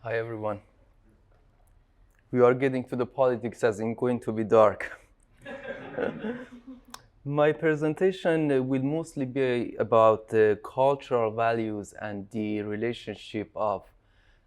Hi everyone. We are getting to the politics as in going to be dark. My presentation will mostly be about the cultural values and the relationship of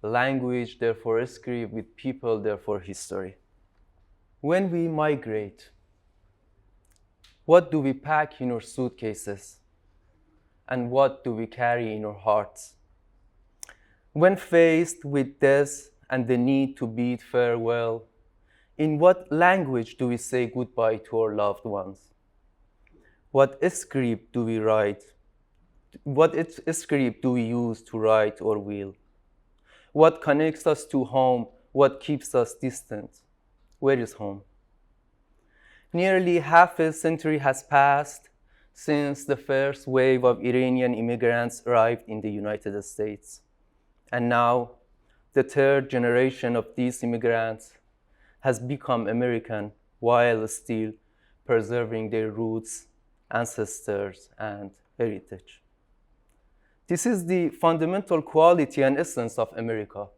language, therefore script, with people, therefore history. When we migrate, what do we pack in our suitcases? And what do we carry in our hearts? When faced with death and the need to bid farewell, in what language do we say goodbye to our loved ones? What script do we write? What script do we use to write or will? What connects us to home? What keeps us distant? Where is home? Nearly half a century has passed since the first wave of Iranian immigrants arrived in the United States. And now, the third generation of these immigrants has become American while still preserving their roots, ancestors, and heritage. This is the fundamental quality and essence of America.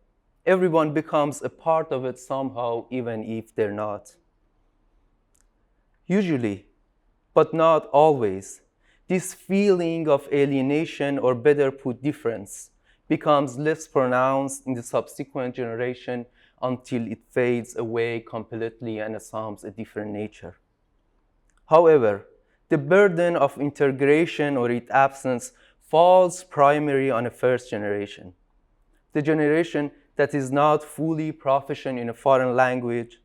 Everyone becomes a part of it somehow, even if they're not. Usually, but not always, this feeling of alienation, or better put, difference, becomes less pronounced in the subsequent generation until it fades away completely and assumes a different nature. However, the burden of integration or its absence falls primarily on a first generation, the generation that is not fully proficient in a foreign language,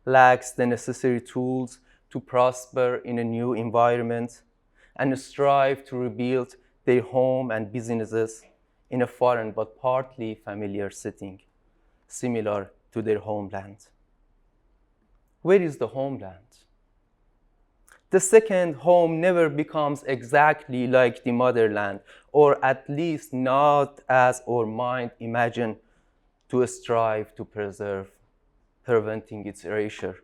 lacks the necessary tools to prosper in a new environment, and strive to rebuild their home and businesses in a foreign but partly familiar setting, similar to their homeland. Where is the homeland? The second home never becomes exactly like the motherland, or at least not as our mind imagine to strive to preserve, preventing its erasure.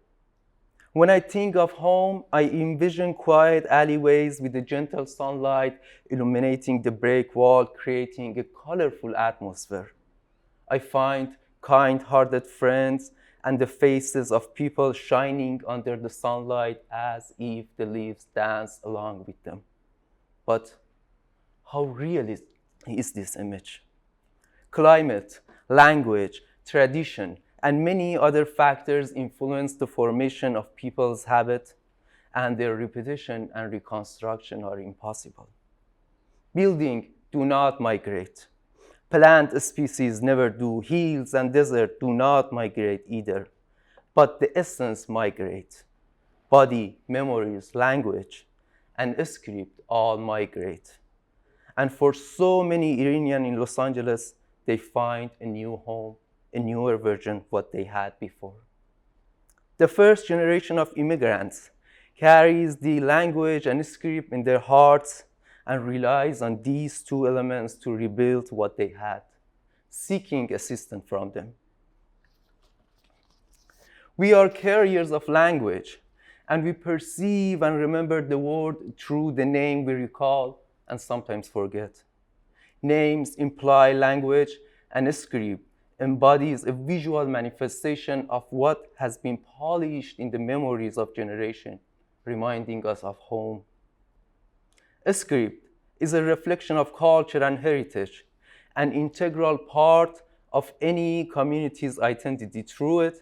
When I think of home, I envision quiet alleyways with the gentle sunlight illuminating the brick wall, creating a colorful atmosphere. I find kind-hearted friends and the faces of people shining under the sunlight as if the leaves dance along with them. But how real is this image? Climate, language, tradition, and many other factors influence the formation of people's habit, and their repetition and reconstruction are impossible. Buildings do not migrate. Plant species never do. Hills and desert do not migrate either. But the essence migrate. Body, memories, language, and script all migrate. And for so many Iranians in Los Angeles, they find a new home, a newer version of what they had before. The first generation of immigrants carries the language and script in their hearts and relies on these two elements to rebuild what they had, seeking assistance from them. We are carriers of language, and we perceive and remember the world through the name we recall and sometimes forget. Names imply language, and script embodies a visual manifestation of what has been polished in the memories of generation, reminding us of home. A script is a reflection of culture and heritage, an integral part of any community's identity. Through it,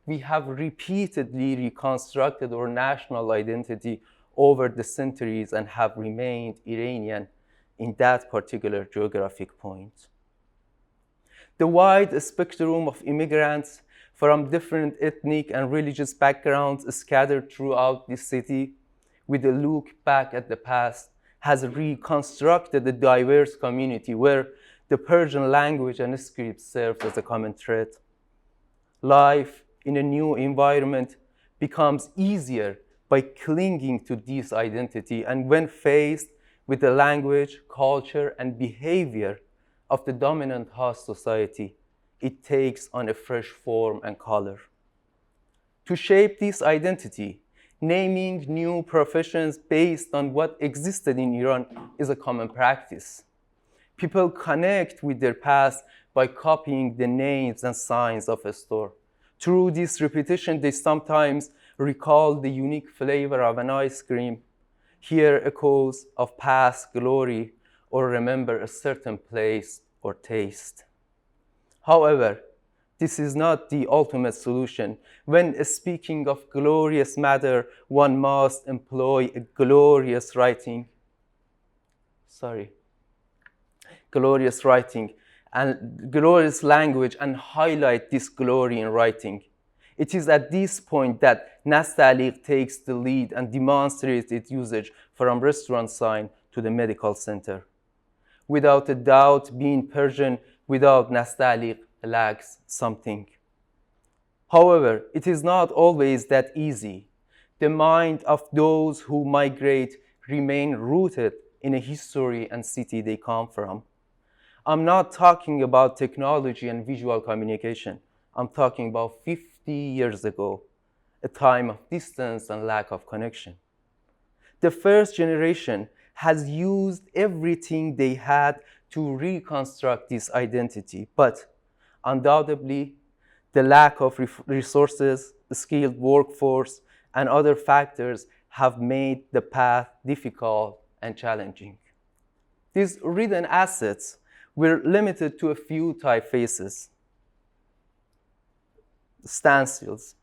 we have repeatedly reconstructed our national identity over the centuries and have remained Iranian in that particular geographic point. The wide spectrum of immigrants from different ethnic and religious backgrounds scattered throughout this city, with a look back at the past, has reconstructed a diverse community where the Persian language and script serves as a common thread. Life in a new environment becomes easier by clinging to this identity, and when faced with the language, culture, and behavior of the dominant host society, it takes on a fresh form and color. To shape this identity, naming new professions based on what existed in Iran is a common practice. People connect with their past by copying the names and signs of a store. Through this repetition, they sometimes recall the unique flavor of an ice cream, hear echoes of past glory, or remember a certain place or taste. However, this is not the ultimate solution. When speaking of glorious matter, one must employ a glorious writing and glorious language and highlight this glory in writing. It is at this point that Nastaliq takes the lead and demonstrates its usage from restaurant sign to the medical center. Without a doubt, being Persian without Nastaliq lacks something. However, it is not always that easy. The mind of those who migrate remain rooted in a history and city they come from. I'm not talking about technology and visual communication. I'm talking about 50 years ago, a time of distance and lack of connection. The first generation has used everything they had to reconstruct this identity, but undoubtedly, the lack of resources, skilled workforce, and other factors have made the path difficult and challenging. These written assets were limited to a few typefaces, stencils,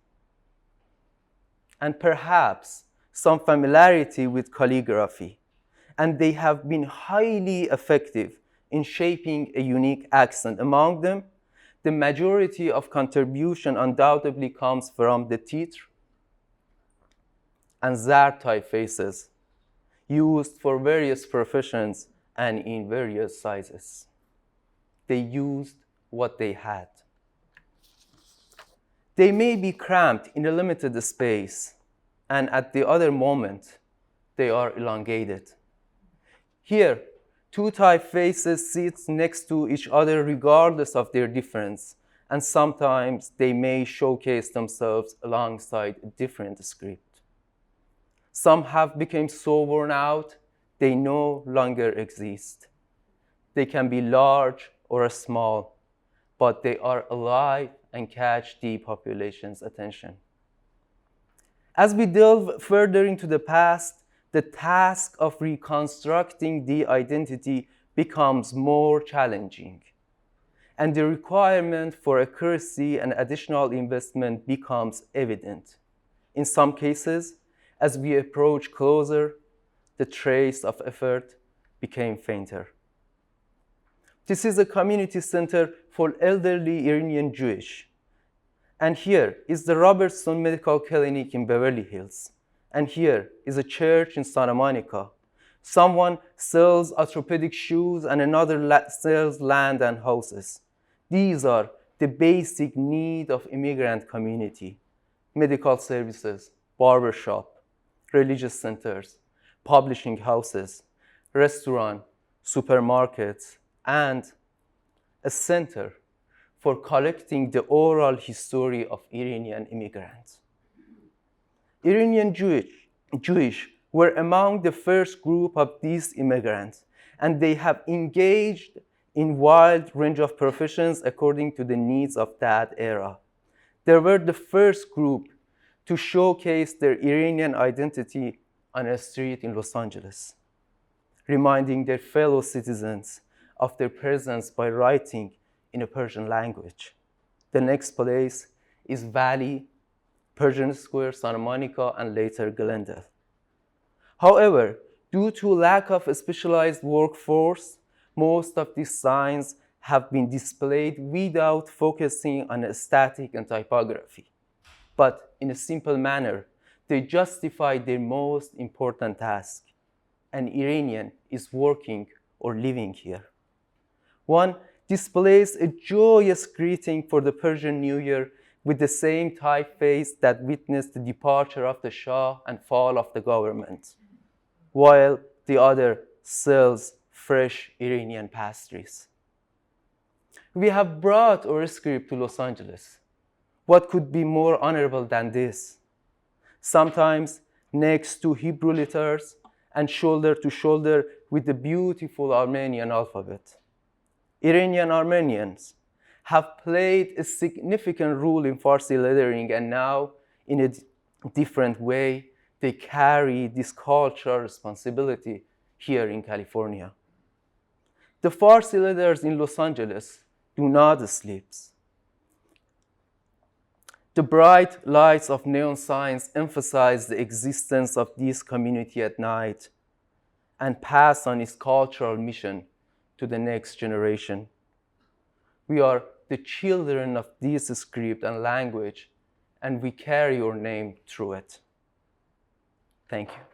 and perhaps some familiarity with calligraphy, and they have been highly effective in shaping a unique accent. Among them, the majority of contribution undoubtedly comes from the titr and zar typefaces used for various professions and in various sizes. They used what they had. They may be cramped in a limited space, and at the other moment, they are elongated. Here, two typefaces sit next to each other regardless of their difference, and sometimes they may showcase themselves alongside a different script. Some have become so worn out, they no longer exist. They can be large or small, but they are alive and catch the population's attention. As we delve further into the past, the task of reconstructing the identity becomes more challenging, and the requirement for accuracy and additional investment becomes evident. In some cases, as we approach closer, the trace of effort became fainter. This is a community center for elderly Iranian Jewish. And here is the Robertson Medical Clinic in Beverly Hills. And here is a church in Santa Monica. Someone sells orthopedic shoes and another sells land and houses. These are the basic need of immigrant community: medical services, barbershop, religious centers, publishing houses, restaurant, supermarkets, and a center for collecting the oral history of Iranian immigrants. Iranian Jewish were among the first group of these immigrants, and they have engaged in wide range of professions according to the needs of that era. They were the first group to showcase their Iranian identity on a street in Los Angeles, reminding their fellow citizens of their presence by writing in a Persian language. The next place is Valley, Persian Square, Santa Monica, and later Glendale. However, due to lack of a specialized workforce, most of these signs have been displayed without focusing on aesthetic and typography. But in a simple manner, they justify their most important task. An Iranian is working or living here. One displays a joyous greeting for the Persian New Year with the same typeface that witnessed the departure of the Shah and fall of the government, while the other sells fresh Iranian pastries. We have brought our script to Los Angeles. What could be more honorable than this? Sometimes next to Hebrew letters and shoulder to shoulder with the beautiful Armenian alphabet. Iranian Armenians, have played a significant role in Farsi lettering, and now, in a different way, they carry this cultural responsibility here in California. The Farsi letters in Los Angeles do not sleep. The bright lights of neon signs emphasize the existence of this community at night and pass on its cultural mission to the next generation. We are the children of this script and language, and we carry your name through it. Thank you.